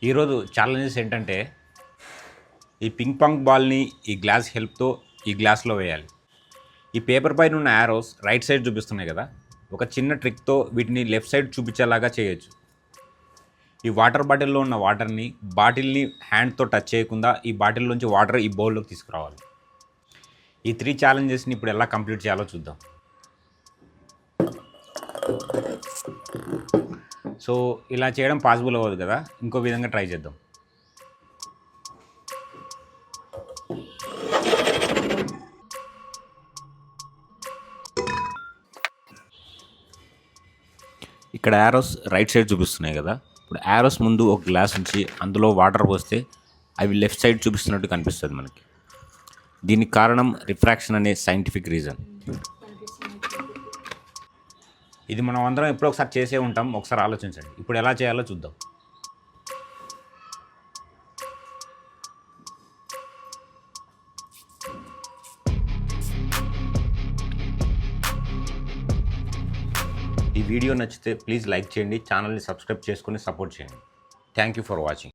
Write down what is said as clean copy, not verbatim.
ఈరోజు ఛాలెంజెస్ ఏంటంటే ఈ పింగ్ పాంగ్ బాల్ని ఈ గ్లాస్ హెల్ప్తో ఈ గ్లాస్లో వేయాలి. ఈ పేపర్ పైన ఉన్న యారోస్ రైట్ సైడ్ చూపిస్తున్నాయి కదా, ఒక చిన్న ట్రిక్తో వీటిని లెఫ్ట్ సైడ్ చూపించేలాగా చేయొచ్చు. ఈ వాటర్ బాటిల్లో ఉన్న వాటర్ని బాటిల్ని హ్యాండ్తో టచ్ చేయకుండా ఈ బాటిల్ నుంచి వాటర్ ఈ బౌల్లోకి తీసుకురావాలి. ఈ 3 ఛాలెంజెస్ని ఇప్పుడు ఎలా కంప్లీట్ చేయాలో చూద్దాం. సో ఇలా చేయడం పాసిబుల్ అవ్వదు కదా, ఇంకో విధంగా ట్రై చేద్దాం. ఇక్కడ యారోస్ రైట్ సైడ్ చూపిస్తున్నాయి కదా, ఇప్పుడు యారోస్ ముందు ఒక గ్లాస్ ఉంచి అందులో వాటర్ పోస్తే అవి లెఫ్ట్ సైడ్ చూపిస్తున్నట్టు కనిపిస్తుంది మనకి. దీనికి కారణం రిఫ్రాక్షన్ అనే సైంటిఫిక్ రీజన్. ఇది మనం అందరం ఎప్పుడో ఒకసారి చేసే ఉంటాం, ఒకసారి ఆలోచించండి. ఇప్పుడు ఎలా చేయాలో చూద్దాం. ఈ వీడియో నచ్చితే ప్లీజ్ లైక్ చేయండి, ఛానల్ని సబ్స్క్రైబ్ చేసుకొని సపోర్ట్ చేయండి. Thank you for watching.